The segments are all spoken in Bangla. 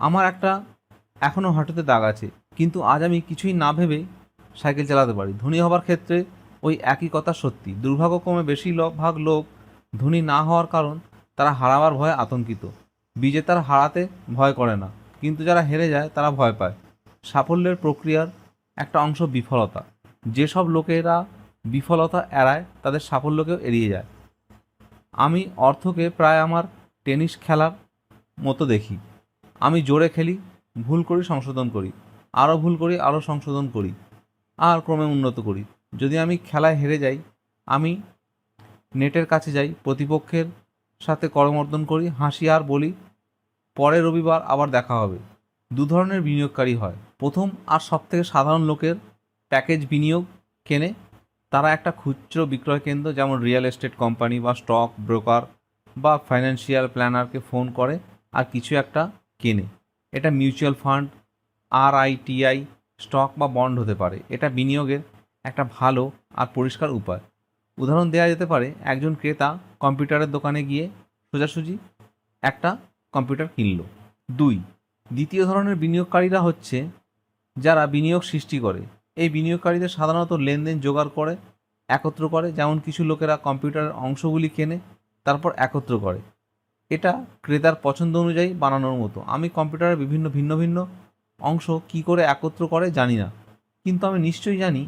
আমার একটা এখনও হাঁটুতে দাগ আছে, কিন্তু আজ আমি কিছুই না ভেবে সাইকেল চালাতে পারি। ধনী হবার ক্ষেত্রে ওই একই কথা সত্যি। দুর্ভাগ্যক্রমে ভাগ লোক ধনী না হওয়ার কারণ তারা হারাবার ভয়ে আতঙ্কিত। বিজেতারা হারাতে ভয় করে না, কিন্তু যারা হেরে যায় তারা ভয় পায়। সাফল্যের প্রক্রিয়ার একটা অংশ বিফলতা। যেসব লোকেরা বিফলতা এড়ায় তাদের সাফল্যকেও এড়িয়ে যায়। আমি অর্থকে প্রায় আমার টেনিস খেলার মতো দেখি। আমি জোরে খেলি, ভুল করি, সংশোধন করি, আরও ভুল করি, আরও সংশোধন করি, আর ক্রমে উন্নত করি। যদি আমি খেলায় হেরে যাই, আমি নেটের কাছে যাই, প্রতিপক্ষের সাথে করমর্দন করি, হাসি আর বলি পরের রবিবার আবার দেখা হবে। দু ধরনের বিনিয়োগকারী হয়। প্রথম আর সবথেকে সাধারণ লোকের প্যাকেজ বিনিয়োগ কেনে। তারা একটা খুচরো বিক্রয় কেন্দ্র, যেমন রিয়েল এস্টেট কোম্পানি বা স্টক ব্রোকার বা ফাইন্যান্সিয়াল প্ল্যানারকে ফোন করে আর কিছু একটা কেনে। এটা মিউচুয়াল ফান্ড, আরআইটিআই, স্টক বা বন্ড হতে পারে। এটা বিনিয়োগের একটা ভালো আর পরিষ্কার উপায়। উদাহরণ দেওয়া যেতে পারে, একজন ক্রেতা কম্পিউটারের দোকানে গিয়ে সোজাসুজি একটা কম্পিউটার কিনল। দ্বিতীয় ধরনের বিনিয়োগকারীরা হচ্ছে যারা বিনিয়োগ সৃষ্টি করে। এই বিনিয়োগকারীদের সাধারণত লেনদেন জোগাড় করে একত্র করে, যেমন কিছু লোকেরা কম্পিউটারের অংশগুলি কেনে তারপর একত্র করে। এটা ক্রেতার পছন্দ অনুযায়ী বানানোর মতো। আমি কম্পিউটারের বিভিন্ন ভিন্ন ভিন্ন অংশ কি করে একত্র করে জানি না, কিন্তু আমি নিশ্চয়ই জানি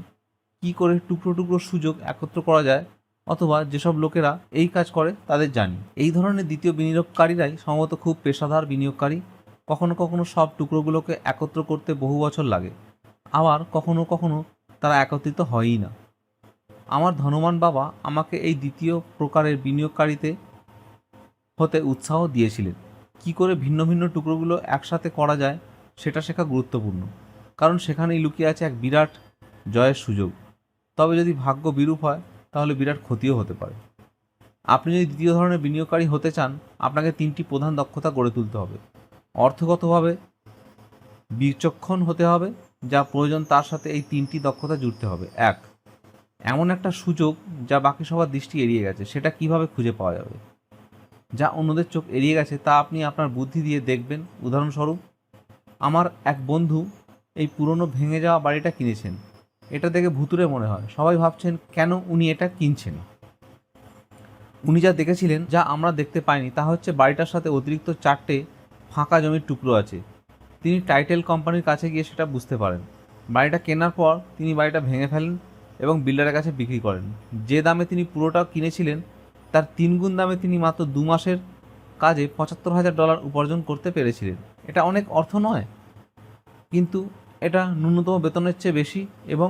কি করে টুকরো টুকরো সুযোগ একত্র করা যায়, অথবা যেসব লোকেরা এই কাজ করে তাদের জানি। এই ধরনের দ্বিতীয় বিনিয়োগকারীরাই সম্ভবত খুব পেশাদার বিনিয়োগকারী। কখনো কখনো সব টুকরোগুলোকে একত্র করতে বহু বছর লাগে, আবার কখনো কখনো তারা একত্রিত হয়ই না। আমার ধনবান বাবা আমাকে এই দ্বিতীয় প্রকারের বিনিয়োগকারীতে হতে উৎসাহ দিয়েছিলেন। কি করে ভিন্ন ভিন্ন টুকরোগুলো একসাথে করা যায় সেটা শেখা গুরুত্বপূর্ণ, কারণ সেখানেই লুকিয়ে আছে এক বিরাট জয়ের সুযোগ। তবে যদি ভাগ্য বিরূপ হয় তাহলে বিরাট ক্ষতিও হতে পারে। আপনি যদি দ্বিতীয় ধরনের বিনিয়োগকারী হতে চান, আপনাকে 3টি প্রধান দক্ষতা গড়ে তুলতে হবে। অর্থগতভাবে বিচক্ষণ হতে হবে, যা প্রয়োজন তার সাথে এই 3টি দক্ষতা জুড়তে হবে। 1, এমন একটা সুযোগ যা বাকি সবার দৃষ্টি এড়িয়ে গেছে, সেটা কিভাবে খুঁজে পাওয়া যাবে? যা অন্যদের চোখ এড়িয়ে গেছে তা আপনি আপনার বুদ্ধি দিয়ে দেখবেন। উদাহরণস্বরূপ, আমার এক বন্ধু এই পুরনো ভেঙে যাওয়া বাড়িটা কিনেছেন। এটা দেখে ভুতুড়ে মনে হয়। সবাই ভাবছেন কেন উনি এটা কিনছেন। উনি যা দেখেছিলেন, যা আমরা দেখতে পাইনি, তা হচ্ছে বাড়িটার সাথে অতিরিক্ত 4টে ফাঁকা জমির টুকরো আছে। তিনি টাইটেল কোম্পানির কাছে গিয়ে সেটা বুঝতে পারেন। বাড়িটা কেনার পর তিনি বাড়িটা ভেঙে ফেলেন এবং বিল্ডারের কাছে বিক্রি করেন। যে দামে তিনি পুরোটা কিনেছিলেন তার 3 গুণ দামে তিনি মাত্র 2 মাসের কাজে $75,000 উপার্জন করতে পেরেছিলেন। এটা অনেক অর্থ নয়, কিন্তু এটা ন্যূনতম বেতনের চেয়ে বেশি এবং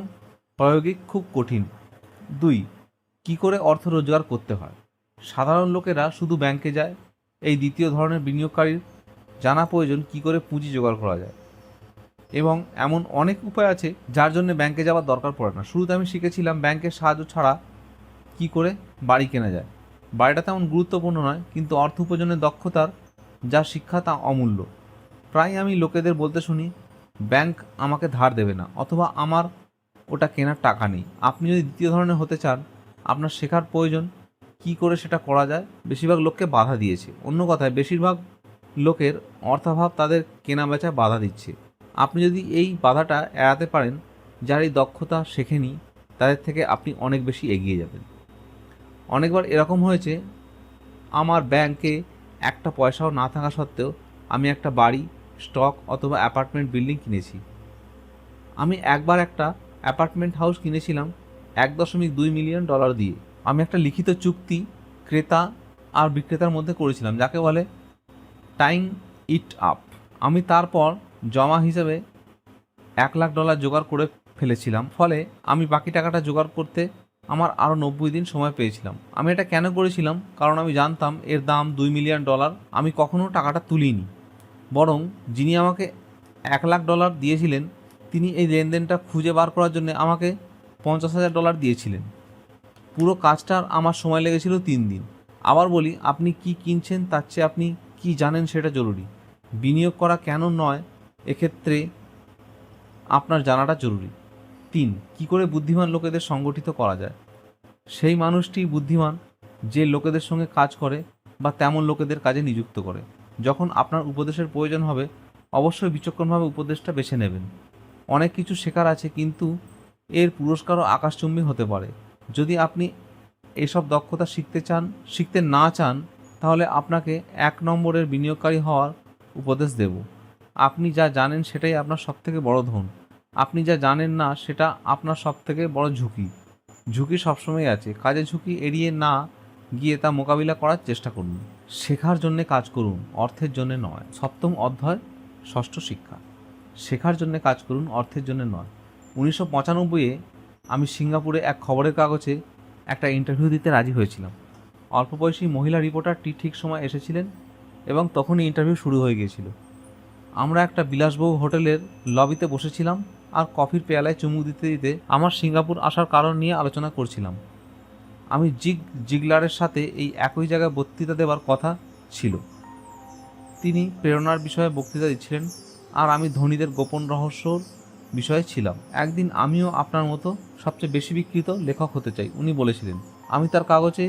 প্রায়োগিক খুব কঠিন। 2, কী করে অর্থ রোজগার করতে হয়? সাধারণ লোকেরা শুধু ব্যাংকে যায়। এই দ্বিতীয় ধরনের বিনিয়োগকারীর জানা প্রয়োজন কী করে পুঁজি জোগাড় করা যায়, এবং এমন অনেক উপায় আছে যার জন্য ব্যাংকে যাওয়ার দরকার পড়ে না। শুরুতে আমি শিখেছিলাম ব্যাংকের সাহায্য ছাড়া কী করে বাড়ি কেনা যায়। বাড়িটা তেমন গুরুত্বপূর্ণ নয়, কিন্তু অর্থ উপার্জনের দক্ষতার যা শিক্ষা তা অমূল্য। প্রায় আমি লোকেদের বলতে শুনি, ব্যাংক আমাকে ধার দেবে না, অথবা আমার ওটা কেনার টাকা নেই। আপনি যদি দ্বিতীয় ধরনের হতে চান, আপনার শেখার প্রয়োজন কী করে সেটা করা যায়। বেশিরভাগ লোককে বাধা দিয়েছে। অন্য কথায়, বেশিরভাগ লোকের অর্থাভাব তাদের কেনা বেচায় বাধা দিচ্ছে। আপনি যদি এই বাধাটা এড়াতে পারেন, যার এই দক্ষতা শেখেনি, তাদের থেকে আপনি অনেক বেশি এগিয়ে যাবেন। অনেকবার এরকম হয়েছে, আমার ব্যাংকে একটা পয়সাও না থাকা সত্ত্বেও আমি একটা বাড়ি, স্টক অথবা অ্যাপার্টমেন্ট বিল্ডিং কিনেছি। আমি একবার একটা অ্যাপার্টমেন্ট হাউস কিনেছিলাম $1.2 মিলিয়ন দিয়ে। আমি একটা লিখিত চুক্তি ক্রেতা আর বিক্রেতার মধ্যে করেছিলাম, যাকে বলে টাইং ইট আপ। আমি তারপর জমা হিসেবে $1 লাখ জোগাড় করে ফেলেছিলাম। ফলে আমি বাকি টাকাটা জোগাড় করতে আমার আরও 90 দিন সময় পেয়েছিলাম। আমি এটা কেন করেছিলাম? কারণ আমি জানতাম এর দাম $2 মিলিয়ন। আমি কখনও টাকাটা তুলিনি, বরং যিনি আমাকে $1 লাখ দিয়েছিলেন তিনি এই লেনদেনটা খুঁজে বার করার জন্য আমাকে $50,000 দিয়েছিলেন। পুরো কাজটার আমার সময় লেগেছিল 3 দিন। আবার বলি, আপনি কি কিনছেন তার চেয়ে আপনি কি জানেন সেটা জরুরি। বিনিয়োগ করা কেন নয়, এক্ষেত্রে আপনার জানাটা জরুরি। 3, কী করে বুদ্ধিমান লোকেদের সংগঠিত করা যায়? সেই মানুষটি বুদ্ধিমান যে লোকেদের সঙ্গে কাজ করে বা তেমন লোকেদের কাজে নিযুক্ত করে। যখন আপনার উপদেশের প্রয়োজন হবে, অবশ্যই বিচক্ষণভাবে উপদেশটা বেছে নেবেন। অনেক কিছু শেখার আছে, কিন্তু এর পুরস্কারও আকাশচুম্বী হতে পারে। যদি আপনি এসব দক্ষতা শিখতে না চান, তাহলে আপনাকে 1 নম্বরের বিনিয়োগকারী হওয়ার উপদেশ দেব। আপনি যা জানেন সেটাই আপনার সবথেকে বড় ধন। আপনি যা জানেন না সেটা আপনার সবথেকে বড় ঝুঁকি। ঝুঁকি সবসময় আছে, কাজে ঝুঁকি এড়িয়ে না গিয়ে তা মোকাবিলা করার চেষ্টা করুন। শেখার জন্যে কাজ করুন, অর্থের জন্যে নয়। 7ম অধ্যায়, ষষ্ঠ শিক্ষা। শেখার জন্যে কাজ করুন, অর্থের জন্যে নয়। 1995-এ আমি সিঙ্গাপুরে এক খবরের কাগজে একটা ইন্টারভিউ দিতে রাজি হয়েছিলাম। অল্প বয়সী মহিলা রিপোর্টারটি ঠিক সময় এসেছিলেন এবং তখনই ইন্টারভিউ শুরু হয়ে গিয়েছিল। আমরা একটা বিলাসবহুল হোটেলের লবিতে বসেছিলাম আর কফির পেয়ালায় চুমুক দিতে দিতে আমার সিঙ্গাপুর আসার কারণ নিয়ে আলোচনা করছিলাম। আমি জিগলারের সাথে এই একই জায়গায় বক্তৃতা দেওয়ার কথা ছিল। তিনি প্রেরণার বিষয়ে বক্তৃতা দিচ্ছিলেন আর আমি ধনীদের গোপন রহস্যর বিষয়ে ছিলাম। একদিন আমিও আপনার মতো সবচেয়ে বেশি বিক্রিত লেখক হতে চাই, উনি বলেছিলেন। আমি তার কাগজে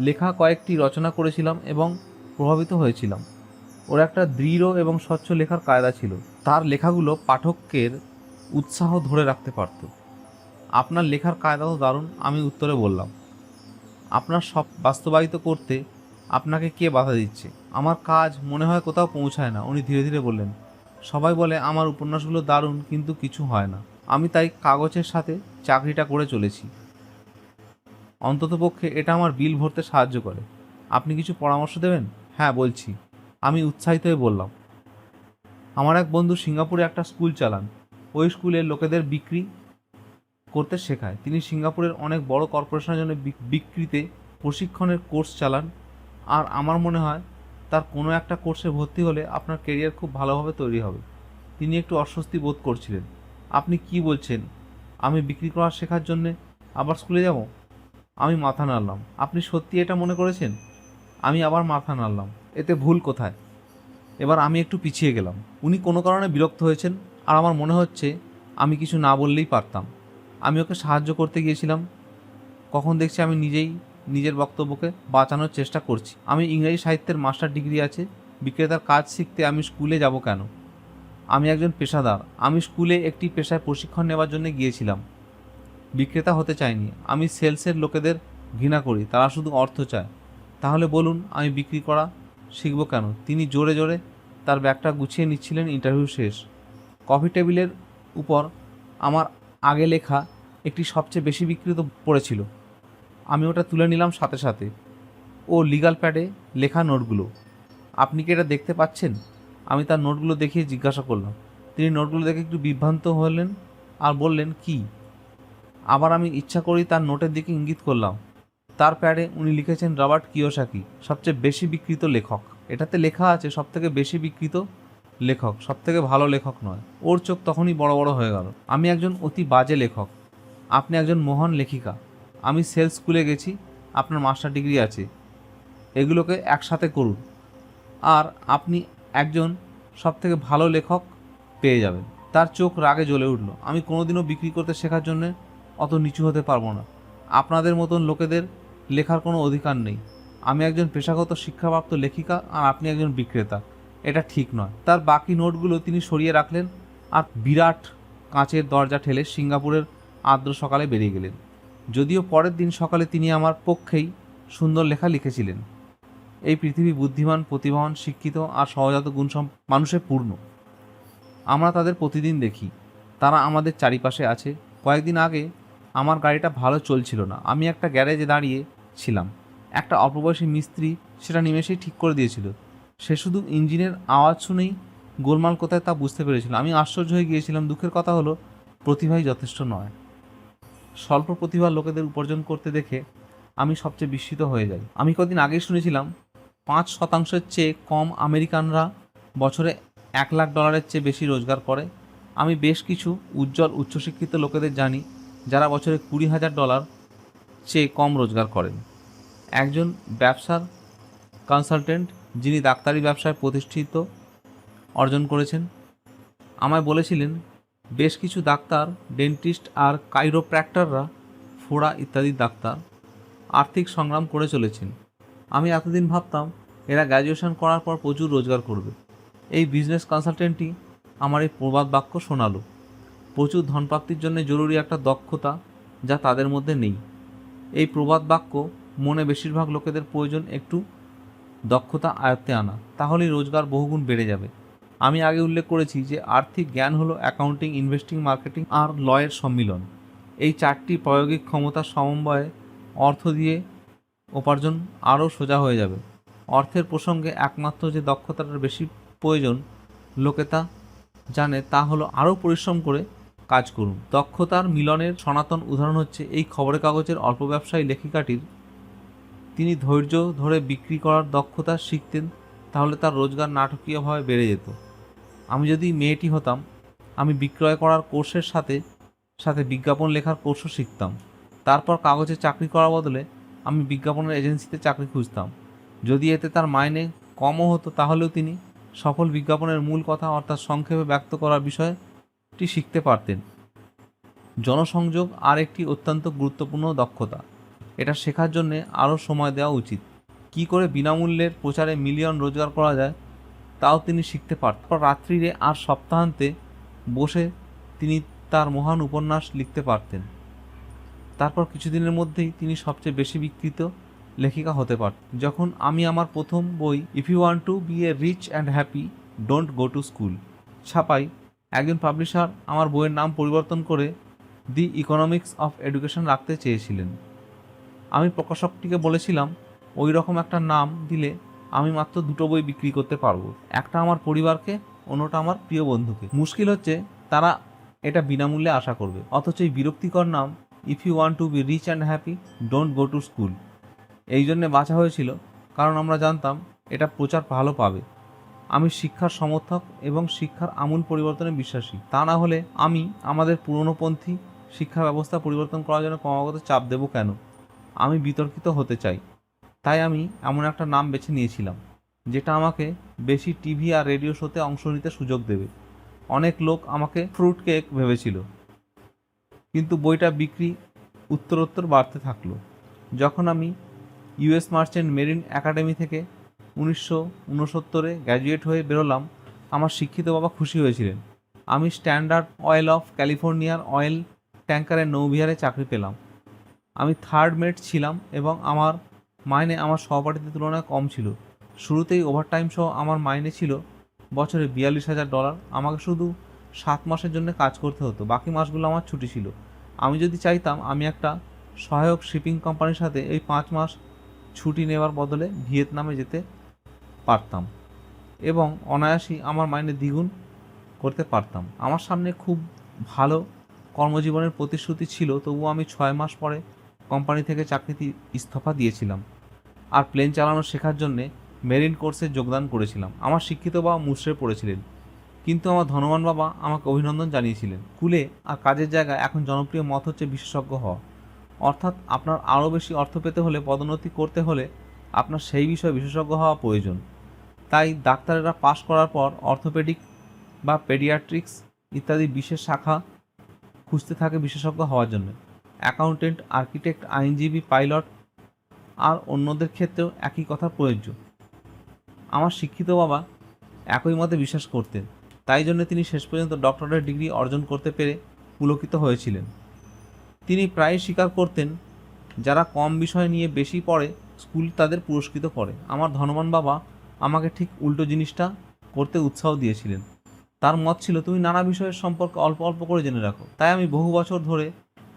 লেখা কয়েকটি রচনা করেছিলাম এবং প্রভাবিত হয়েছিলাম। ওর একটা দৃঢ় এবং স্বচ্ছ লেখার কায়দা ছিল। তার লেখাগুলো পাঠকের উৎসাহ ধরে রাখতে পারত। আপনার লেখার কায়দাও দারুণ, আমি উত্তরে বললাম। আপনার সব বাস্তবায়িত করতে আপনাকে কে বাধা দিচ্ছে? আমার কাজ মনে হয় কোথাও পৌঁছায় না, উনি ধীরে ধীরে বললেন। সবাই বলে আমার উপন্যাসগুলো দারুণ, কিন্তু কিছু হয় না। আমি তাই কাগজের সাথে চাকরিটা করে চলেছি। অন্ততপক্ষে এটা আমার বিল ভরতে সাহায্য করে। আপনি কিছু পরামর্শ দেবেন? হ্যাঁ, বলছি, আমি উৎসাহিত হয়ে বললাম। আমার এক বন্ধু সিঙ্গাপুরে একটা স্কুল চালান। ওই স্কুলের লোকেদের বিক্রি করতে শেখায়। তিনি সিঙ্গাপুরের অনেক বড় কর্পোরেশনের জন্য বিক্রিতে প্রশিক্ষণের কোর্স চালান। আর আমার মনে হয় তার কোনো একটা কোর্সে ভর্তি হলে আপনার কেরিয়ার খুব ভালোভাবে তৈরি হবে। তিনি একটু অস্বস্তি বোধ করছিলেন। আপনি কি বলছেন? আমি বিক্রি করা শেখার জন্যে আবার স্কুলে যাব? আমি মাথা নাড়লাম। আপনি সত্যি এটা মনে করেছেন? আমি আবার মাথা নাড়লাম। এতে ভুল কোথায়? এবার আমি একটু পিছিয়ে গেলাম। উনি কোনো কারণে বিরক্ত হয়েছেন আর আমার মনে হচ্ছে আমি কিছু না বললেই পারতাম। আমি ওকে সাহায্য করতে গিয়েছিলাম, কখন দেখছি আমি নিজেই নিজের বক্তব্যকে বাঁচানোর চেষ্টা করছি। আমি ইংরেজি সাহিত্যের মাস্টার ডিগ্রি আছে। বিক্রেতার কাজ শিখতে আমি স্কুলে যাব কেন? আমি একজন পেশাদার। আমি স্কুলে একটি পেশায় প্রশিক্ষণ নেওয়ার জন্য গিয়েছিলাম, বিক্রেতা হতে চাইনি। আমি সেলসের লোকেদের ঘৃণা করি, তারা শুধু অর্থ চায়। তাহলে বলুন, আমি বিক্রি করা শিখব কেন? তিনি জোরে জোরে তার ব্যাগটা গুছিয়ে নিচ্ছিলেন। ইন্টারভিউ শেষ। কফি টেবিলের উপর আমার আগে লেখা একটি সবচেয়ে বেশি বিক্রিত পড়েছিল। আমি ওটা তুলে নিলাম সাথে সাথে। ও লিগাল প্যাডে লেখা নোটগুলো। আপনি কি এটা দেখতে পাচ্ছেন? আমি তার নোটগুলো দেখিয়ে জিজ্ঞাসা করলাম। তিনি নোটগুলো দেখে একটু বিভ্রান্ত হলেন আর বললেন, কি? আবার আমি ইচ্ছা করেই তার নোটের দিকে ইঙ্গিত করলাম। তার প্যাডে উনি লিখেছেন রবার্ট কিওসাকি, সবচেয়ে বেশি বিক্রিত লেখক। এটাতে লেখা আছে সবথেকে বেশি বিক্রিত লেখক, সবথেকে ভালো লেখক নয়। ওর চোখ তখনই বড় বড় হয়ে গেল। আমি একজন অতি বাজে লেখক, আপনি একজন মহান লেখিকা। আমি সেলস স্কুলে গেছি, আপনার মাস্টার ডিগ্রি আছে। এগুলোকে একসাথে করুন আর আপনি একজন সবথেকে ভালো লেখক পেয়ে যাবেন। তার চোখ রাগে জ্বলে উঠল। আমি কোনোদিনও বিক্রি করতে শেখার জন্যে অত নিচু হতে পারবো না। আপনাদের মতন লোকেদের লেখার কোনো অধিকার নেই। আমি একজন পেশাগত শিক্ষাপ্রাপ্ত লেখিকা আর আপনি একজন বিক্রেতা। এটা ঠিক নয়। তার বাকি নোটগুলো তিনি সরিয়ে রাখলেন আর বিরাট কাঁচের দরজা ঠেলে সিঙ্গাপুরের আর্দ্র সকালে বেরিয়ে গেলেন। যদিও পরের দিন সকালে তিনি আমার পক্ষেই সুন্দর লেখা লিখেছিলেন। এই পৃথিবী বুদ্ধিমান, প্রতিভাবান, শিক্ষিত আর সহজাত মানুষে পূর্ণ। আমরা তাদের প্রতিদিন দেখি, তারা আমাদের চারিপাশে আছে। কয়েকদিন আগে আমার গাড়িটা ভালো চলছিল না। আমি একটা গ্যারেজে দাঁড়িয়ে ছিলাম। একটা অল্পবয়সী মিস্ত্রি সেটা নিমেষেই ঠিক করে দিয়েছিল। সে শুধু ইঞ্জিনের আওয়াজ শুনেই গোলমাল কোথায় তা বুঝতে পেরেছিল। আমি আশ্চর্য হয়ে গিয়েছিলাম। দুঃখের কথা হলো, প্রতিভাই যথেষ্ট নয়। স্বল্প প্রতিভার লোকেদের উপার্জন করতে দেখে আমি সবচেয়ে বিস্মিত হয়ে যাই। আমি কদিন আগেই শুনেছিলাম 5% চেয়ে কম আমেরিকানরা বছরে $1,00,000 চেয়ে বেশি রোজগার করে। আমি বেশ কিছু উজ্জ্বল উচ্চশিক্ষিত লোকেদের জানি যারা বছরে $20,000 চেয়ে কম রোজগার করেন। একজন ব্যবসার কনসালটেন্ট যিনি ডাক্তারি ব্যবসায় প্রতিষ্ঠিত অর্জন করেছেন আমায় বলেছিলেন, বেশ কিছু ডাক্তার, ডেন্টিস্ট আর কাইরোপ্র্যাক্টররা, ফোড়া ইত্যাদি ডাক্তার আর্থিক সংগ্রাম করে চলেছেন। আমি এতদিন ভাবতাম এরা গ্র্যাজুয়েশন করার পর প্রচুর রোজগার করবে। এই বিজনেস কনসালটেন্টটি আমার এই প্রবাদ বাক্য শোনালো, প্রচুর ধনপ্রাপ্তির জন্য জরুরি একটা দক্ষতা যা তাদের মধ্যে নেই। এই প্রবাদ বাক্য মনে বেশিরভাগ লোকেদের প্রয়োজন একটু দক্ষতা আয়ত্তে আনা, তাহলেই রোজগার বহুগুণ বেড়ে যাবে। আমি আগে উল্লেখ করেছি যে আর্থিক জ্ঞান হলো অ্যাকাউন্টিং, ইনভেস্টিং, মার্কেটিং আর লয়ের সম্মিলন। এই চারটি প্রায়োগিক ক্ষমতার সমন্বয়ে অর্থ দিয়ে উপার্জন আরও সোজা হয়ে যাবে। অর্থের প্রসঙ্গে একমাত্র যে দক্ষতাটার বেশি প্রয়োজন লোকে তা জানে তা হলো আরও পরিশ্রম করে কাজ করুন। দক্ষতার মিলনের সনাতন উদাহরণ হচ্ছে এই খবরের কাগজের অল্প ব্যবসায়ী লেখিকাটির। তিনি ধৈর্য ধরে বিক্রি করার দক্ষতা শিখতেন, তাহলে তার রোজগার নাটকীয়ভাবে বেড়ে যেত। আমি যদি মেয়েটি হতাম, আমি বিক্রয় করার কোর্সের সাথে সাথে বিজ্ঞাপন লেখার কোর্সও শিখতাম। তারপর কাগজে চাকরি করার বদলে আমি বিজ্ঞাপনের এজেন্সিতে চাকরি খুঁজতাম। যদি এতে তার মাইনে কমও হতো, তাহলেও তিনি সফল বিজ্ঞাপনের মূল কথা অর্থাৎ সংক্ষেপে ব্যক্ত করার বিষয়টি শিখতে পারতেন। জনসংযোগ আর একটি অত্যন্ত গুরুত্বপূর্ণ দক্ষতা। এটা শেখার জন্যে আরও সময় দেওয়া উচিত। কি করে বিনামূল্যের প্রচারে মিলিয়ন রোজগার করা যায় তাও তিনি শিখতে পারতেন। রাত্রিরে আর সপ্তাহান্তে বসে তিনি তার মহান উপন্যাস লিখতে পারতেন। তারপর কিছুদিনের মধ্যেই তিনি সবচেয়ে বেশি বিক্রিত লেখিকা হতে পারতেন। যখন আমি আমার প্রথম বই if you want to be a rich and happy don't go to school ছাপাই, একজন পাবলিশার আমার বইয়ের নাম পরিবর্তন করে দি ইকোনমিক্স অফ এডুকেশন রাখতে চেয়েছিলেন। আমি প্রকাশকটিকে বলেছিলাম ওই রকম একটা নাম দিলে আমি মাত্র দুটো বই বিক্রি করতে পারবো, একটা আমার পরিবারকে, অন্যটা আমার প্রিয় বন্ধুকে। মুশকিল হচ্ছে তারা এটা বিনামূল্যে আশা করবে, অথচ এই বিরক্তিকর নাম if you want to be rich and happy don't go to school এই জন্যে বাছা হয়েছিল, কারণ আমরা জানতাম এটা প্রচার ভালো পাবে। আমি শিক্ষার সমর্থক এবং শিক্ষার আমূল পরিবর্তনে বিশ্বাসী। তা না হলে আমি আমাদের পুরনোপন্থী শিক্ষা ব্যবস্থা পরিবর্তন করার জন্য ক্রমাগত চাপ দেব কেন? আমি বিতর্কিত হতে চাই, তাই আমি এমন একটা নাম বেছে নিয়েছিলাম যেটা আমাকে বেশি টিভি আর রেডিও শোতে অংশ নিতে সুযোগ দেবে। অনেক লোক আমাকে ফ্রুট কেক ভেবেছিল, কিন্তু বইটা বিক্রি উত্তরোত্তর বাড়তে থাকলো। যখন আমি ইউএস মার্চেন্ট মেরিন একাডেমি থেকে 1969 গ্র্যাজুয়েট হয়ে বেরোলাম, আমার শিক্ষিত বাবা খুশি হয়েছিলেন। আমি স্ট্যান্ডার্ড অয়েল অফ ক্যালিফোর্নিয়ার অয়েল ট্যাঙ্কারের নৌবিহারে চাকরি পেলাম। আমি থার্ড মেট ছিলাম এবং আমার মাইনে আমার সহপাঠীদের তুলনায় কম ছিল। শুরুতেই ওভারটাইম সহ আমার মাইনে ছিল বছরে $42,000। আমাকে শুধু 7 মাসের জন্য কাজ করতে হতো, বাকি মাসগুলো আমার ছুটি ছিল। আমি যদি চাইতাম আমি একটা সহায়ক শিপিং কোম্পানির সাথে এই 5 মাস ছুটি নেওয়ার বদলে ভিয়েতনামে যেতে পারতাম এবং অনায়াসেই আমার মাইনে দ্বিগুণ করতে পারতাম। আমার সামনে খুব ভালো কর্মজীবনের প্রতিশ্রুতি ছিল, তবুও আমি 6 মাস পরে কোম্পানি থেকে চাকরিতে ইস্তফা দিয়েছিলাম আর প্লেন চালানো শেখার জন্যে মেরিন কোর্সে যোগদান করেছিলাম। আমার শিক্ষিত বাবা মুষড়ে পড়েছিলেন, কিন্তু আমার ধনবান বাবা আমাকে অভিনন্দন জানিয়েছিলেন। স্কুলে আর কাজের জায়গায় এখন জনপ্রিয় মত হচ্ছে বিশেষজ্ঞ হওয়া, অর্থাৎ আপনার আরও বেশি অর্থ পেতে হলে, পদোন্নতি করতে হলে আপনার সেই বিষয়ে বিশেষজ্ঞ হওয়া প্রয়োজন। তাই ডাক্তারেরা পাশ করার পর অর্থোপেডিক বা পেডিয়াট্রিক্স ইত্যাদি বিশেষ শাখা খুঁজতে থাকে বিশেষজ্ঞ হওয়ার জন্য। অ্যাকাউন্টেন্ট, আর্কিটেক্ট, আইনজীবী, পাইলট আর অন্যদের ক্ষেত্রেও একই কথা প্রযোজ্য। আমার শিক্ষিত বাবা একই মতে বিশ্বাস করতেন, তাই জন্য তিনি শেষ পর্যন্ত ডক্টরেট ডিগ্রি অর্জন করতে পেরে পুলকিত হয়েছিলেন। তিনি প্রায়ই স্বীকার করতেন যারা কম বিষয় নিয়ে বেশি পড়ে স্কুল তাদের পুরস্কৃত করে। আমার ধনবান বাবা আমাকে ঠিক উল্টো জিনিসটা করতে উৎসাহ দিয়েছিলেন। তার মত ছিল তুমি নানা বিষয়ের সম্পর্কে অল্প অল্প করে জেনে রাখো। তাই আমি বহু বছর ধরে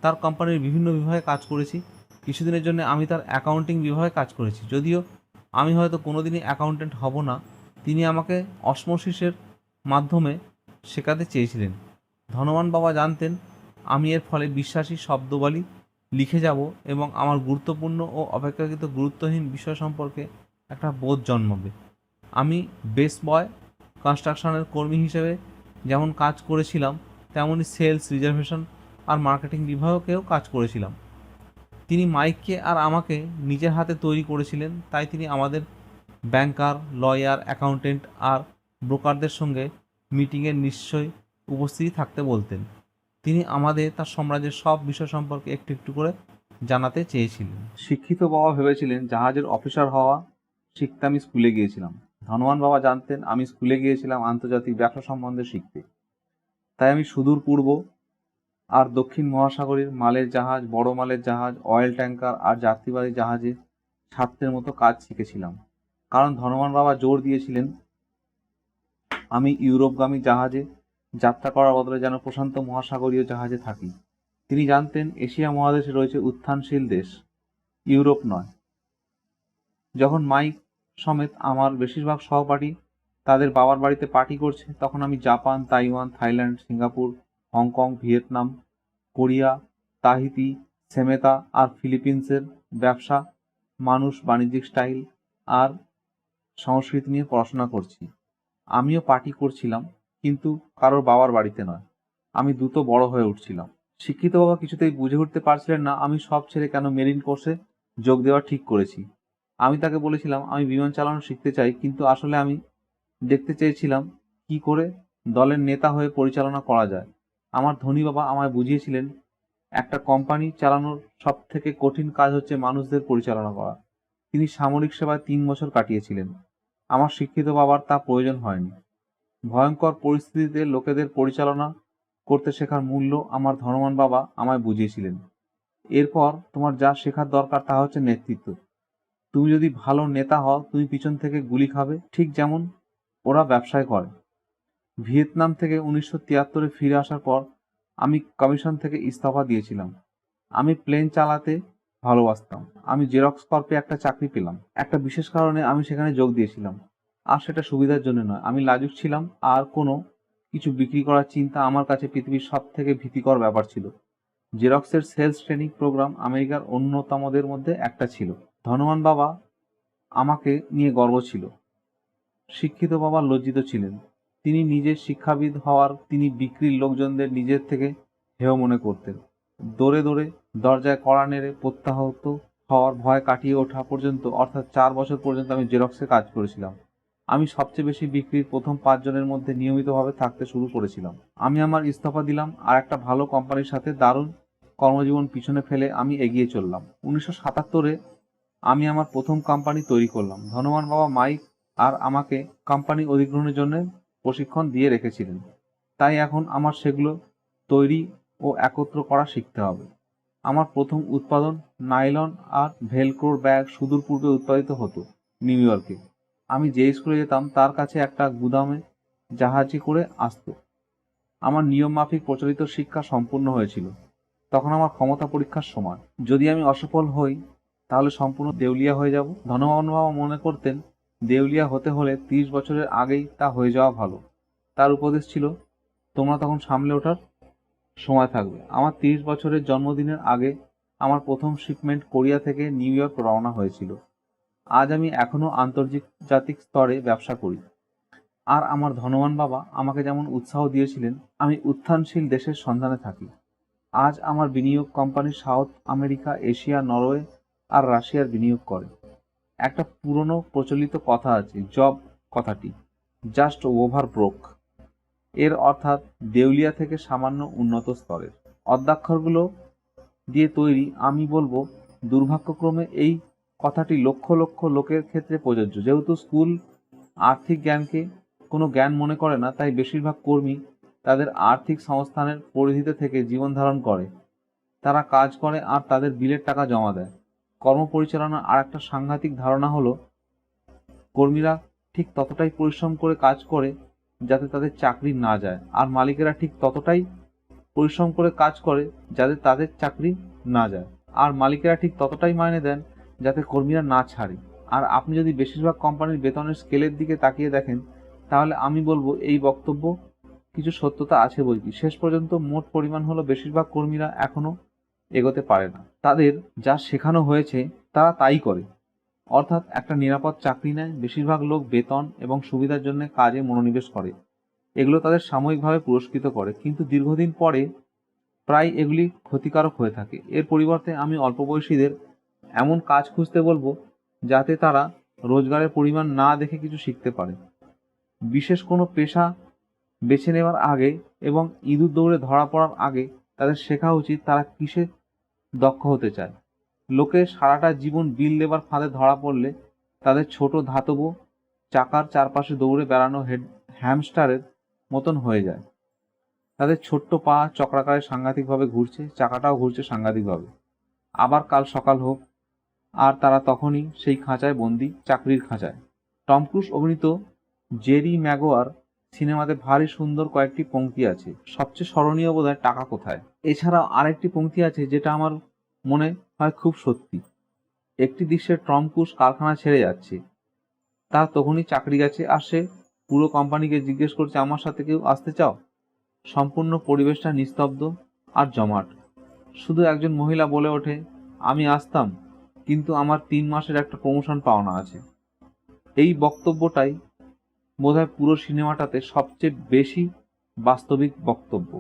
তার কোম্পানির বিভিন্ন বিভাগে কাজ করেছি। কিছুদিনের জন্য আমি তার অ্যাকাউন্টিং বিভাগে কাজ করেছি। যদিও আমি হয়তো কোনোদিনই অ্যাকাউন্টেন্ট হব না, তিনি আমাকে অসমোসিসের মাধ্যমে শেখাতে চেয়েছিলেন। ধনবান বাবা জানতেন আমি এর ফলে বিশ্বাসী শব্দবালী লিখে যাব এবং আমার গুরুত্বপূর্ণ ও অপেক্ষাকৃত গুরুত্বহীন বিষয় সম্পর্কে একটা বোধ জন্মাবে। আমি বেস বয় কনস্ট্রাকশনের কর্মী হিসেবে যেমন কাজ করেছিলাম, তেমনই সেলস, রিজার্ভেশন আর মার্কেটিং বিভাগেও কাজ করেছিলাম। তিনি মাইককে আর আমাকে নিজের হাতে তৈরি করেছিলেন, তাই তিনি আমাদের ব্যাংকার, লয়ার, অ্যাকাউন্টেন্ট আর ব্রোকারদের সঙ্গে মিটিংয়ে নিশ্চয়ই উপস্থিত থাকতে বলতেন। তিনি আমাদের তার সাম্রাজ্যের সব বিষয় সম্পর্কে একটু একটু করে জানাতে চেয়েছিলেন। শিক্ষিত বাবা ভেবেছিলেন জাহাজের অফিসার হওয়া শিখতে আমি স্কুলে গিয়েছিলাম। ধনবান বাবা জানতেন আমি স্কুলে গিয়েছিলাম আন্তর্জাতিক ব্যবসা সম্বন্ধে শিখতে। তাই আমি সুদূর পূর্ব আর দক্ষিণ মহাসাগরের মালের জাহাজ, বড় মালের জাহাজ, অয়েল ট্যাঙ্কার আর যাত্রীবাহী জাহাজে ছাত্রের মতো কাজ শিখেছিলাম। কারণ ধনবান বাবা জোর দিয়েছিলেন আমি ইউরোপগামী জাহাজে যাত্রা করার বদলে যেন প্রশান্ত মহাসাগরীয় জাহাজে থাকি। তিনি জানতেন এশিয়া মহাদেশে রয়েছে উত্থানশীল দেশ, ইউরোপ নয়। যখন মাইক সমেত আমার বেশিরভাগ সহপাঠী তাদের বাবার বাড়িতে পার্টি করছে, তখন আমি Japan, Taiwan, Thailand, Singapore, Hong Kong, Vietnam, Korea, Tahiti, সেমেতা আর ফিলিপিন্সের ব্যবসা, মানুষ, বাণিজ্যিক স্টাইল আর সংস্কৃতি নিয়ে পড়াশোনা করছি। আমিও পার্টি করছিলাম, কিন্তু কারোর বাবার বাড়িতে নয়। আমি দ্রুত বড় হয়ে উঠছিলাম। শিক্ষিত বাবা কিছুতেই বুঝে উঠতে পারছিলেন না আমি সব ছেড়ে কেন মেরিন কোর্সে যোগ দেওয়া ঠিক করেছি। আমি তাকে বলেছিলাম আমি বিমান চালানো শিখতে চাই, কিন্তু আসলে আমি দেখতে চেয়েছিলাম কি করে দলের নেতা হয়ে পরিচালনা করা যায়। আমার ধনী বাবা আমায় বুঝিয়েছিলেন একটা কোম্পানি চালানোর সব থেকে কঠিন কাজ হচ্ছে মানুষদের পরিচালনা করা। তিনি সামরিক সেবায় 3 বছর কাটিয়েছিলেন। আমার শিক্ষিত বাবার তা প্রয়োজন হয়নি। ভয়ঙ্কর পরিস্থিতিতে লোকেদের পরিচালনা করতে শেখার মূল্য আমার ধনবান বাবা আমায় বুঝিয়েছিলেন। এরপর তোমার যা শেখার দরকার তা হচ্ছে নেতৃত্ব। তুমি যদি ভালো নেতা হও, তুমি পিছন থেকে গুলি খাবে, ঠিক যেমন ওরা ব্যবসায় করে। ভিয়েতনাম থেকে 1973-এ ফিরে আসার পর আমি কমিশন থেকে ইস্তফা দিয়েছিলাম। আমি প্লেন চালাতে ভালোবাসতাম। আমি জেরক্স কর্পে একটা চাকরি পেলাম। একটা বিশেষ কারণে আমি সেখানে যোগ দিয়েছিলাম, আর সেটা সুবিধার জন্য নয়। আমি লাজুক ছিলাম, আর কোনো কিছু বিক্রি করার চিন্তা আমার কাছে পৃথিবীর সব থেকে ভীতিকর ব্যাপার ছিল। জেরক্সের সেলস ট্রেনিং প্রোগ্রাম আমেরিকার অন্যতমদের মধ্যে একটা ছিল। ধনবান বাবা আমাকে নিয়ে গর্ব ছিল। শিক্ষিত বাবা লজ্জিত ছিলেন। তিনি নিজে শিক্ষাবিদ হওয়ার তিনি বিক্রির লোকজনদের নিজের থেকে হেয় মনে করতেন। দৌড়ে দৌড়ে দরজায় কড়া নেড়ে প্রত্যাহত হওয়ার ভয় কাটিয়ে ওঠা পর্যন্ত, অর্থাৎ 4 বছর পর্যন্ত আমি জেরক্সে কাজ করেছিলাম। আমি সবচেয়ে বেশি বিক্রির প্রথম 5 জনের মধ্যে নিয়মিতভাবে থাকতে শুরু করেছিলাম। আমি আমার ইস্তফা দিলাম আর একটা ভালো কোম্পানির সাথে দারুণ কর্মজীবন পিছনে ফেলে আমি এগিয়ে চললাম। 1977-এ আমি আমার প্রথম কোম্পানি তৈরি করলাম। ধনবান বাবা মাইক আর আমাকে কোম্পানি অধিগ্রহণের জন্য প্রশিক্ষণ দিয়ে রেখেছিলেন। তাই এখন আমার সেগুলো তৈরি ও একত্র করা শিখতে হবে। আমার প্রথম উৎপাদন নাইলন আর ভেলক্রোর ব্যাগ সুদূর পূর্বে উৎপাদিত হতো, নিউ ইয়র্কে। আমি যে স্কুলে যেতাম তার কাছে একটা গুদামে জাহাজে করে আসতো। আমার নিয়ম মাফিক প্রচলিত শিক্ষা সম্পূর্ণ হয়েছিল। তখন আমার ক্ষমতা পরীক্ষার সময়। যদি আমি অসফল হই তাহলে সম্পূর্ণ দেউলিয়া হয়ে যাব। ধনবান বাবা মনে করতেন দেউলিয়া হতে হলে 30 বছরের আগেই তা হয়ে যাওয়া ভালো। তার উপদেশ ছিল তোমরা তখন সামলে ওঠার সময় থাকবে। আমার 30 বছরের জন্মদিনের আগে আমার প্রথম শিপমেন্ট কোরিয়া থেকে নিউ ইয়র্ক রওনা হয়েছিল। আজ আমি এখনো আন্তর্জাতিক স্তরে ব্যবসা করি। আর আমার ধনবান বাবা আমাকে যেমন উৎসাহ দিয়েছিলেন আমি উত্থানশীল দেশের সন্ধানে থাকি। আজ আমার বিনিয়োগ company South America, Asia, Norway আর রাশিয়ার বিনিয়োগ করে। একটা পুরনো প্রচলিত কথা আছে, জব কথাটি, জাস্ট ওভার ব্রোক, এর অর্থাৎ দেউলিয়া থেকে সামান্য উন্নত স্তরের। অদ্যাক্ষরগুলো দিয়ে তৈরি। আমি বলবো দুর্ভাগ্যক্রমে এই কথাটি লক্ষ লক্ষ লোকের ক্ষেত্রে প্রযোজ্য। যেহেতু স্কুল আর্থিক জ্ঞানকে কোনো জ্ঞান মনে করে না, তাই বেশিরভাগ কর্মী তাদের আর্থিক সংস্থানের পরিধিতে থেকে জীবন ধারণ করে। তারা কাজ করে আর তাদের বিলের টাকা জমা দেয়। কর্মপরিচালনার আর একটা সাংঘাতিক ধারণা হলো কর্মীরা ঠিক ততটাই পরিশ্রম করে কাজ করে যাতে তাদের চাকরি না যায়, আর মালিকেরা ঠিক ততটাই পরিশ্রম করে কাজ করে যাতে তাদের চাকরি না যায়, আর মালিকেরা ঠিক ততটাই মাইনে দেন যাতে কর্মীরা না ছাড়ে। আর আপনি যদি বেশিরভাগ কোম্পানির বেতনের স্কেলের দিকে তাকিয়ে দেখেন, তাহলে আমি বলবো এই বক্তব্য কিছু সত্যতা আছে বইকি। শেষ পর্যন্ত মোট পরিমাণ হলো বেশিরভাগ কর্মীরা এখনো এগোতে পারে না। তাদের যা শেখানো হয়েছে তারা তাই করে, অর্থাৎ একটা নিরাপদ চাকরি নেয়। বেশিরভাগ লোক বেতন এবং সুবিধার জন্য কাজে মনোনিবেশ করে। এগুলো তাদের সাময়িকভাবে পুরস্কৃত করে, কিন্তু দীর্ঘদিন পরে প্রায় এগুলি ক্ষতিকারক হয়ে থাকে। এর পরিবর্তে আমি অল্প বয়সীদের এমন কাজ খুঁজতে বলবো যাতে তারা রোজগারের পরিমাণ না দেখে কিছু শিখতে পারে। বিশেষ কোনো পেশা বেছে নেওয়ার আগে এবং ইঁদুর দৌড়ে ধরা পড়ার আগে তাদের শেখা উচিত তারা কিসে দক্ষ হতে চায়। লোকে সারাটা জীবন বিল দেবার ফাঁদে ধরা পড়লে তাদের ছোট ধাতব চাকার চারপাশে দৌড়ে বেড়ানো হ্যামস্টারের মতন হয়ে যায়। তাদের ছোট্ট পা চক্রাকারে সাংঘাতিকভাবে ঘুরছে, চাকাটাও ঘুরছে সাংঘাতিকভাবে। আবার কাল সকাল হোক, আর তারা তখনই সেই খাঁচায় বন্দি, চাকরির খাঁচায়। টম ক্রুজ অভিনীত জেরি ম্যাগুয়ার সিনেমাতে ভারী সুন্দর কয়েকটি পংক্তি আছে। সবচেয়ে স্মরণীয় বোধহয় টাকা কোথায়। এছাড়াও আরেকটি পংক্তি আছে যেটা আমার মনে হয় খুব সত্যি। একটি দৃশ্যে টম ক্রুজ কারখানা ছেড়ে যাচ্ছে, তার তখনই চাকরি গেছে, আর সে পুরো কোম্পানিকে জিজ্ঞেস করছে, আমার সাথে কেউ আসতে চাও? সম্পূর্ণ পরিবেশটা নিস্তব্ধ আর জমাট। শুধু একজন মহিলা বলে ওঠে, আমি আসতাম, কিন্তু আমার 3 মাসের একটা প্রমোশন পাওনা আছে। এই বক্তব্যটাই বোধহয় পুরো সিনেমাটাতে সবচেয়ে বেশি বাস্তবিক বক্তব্য।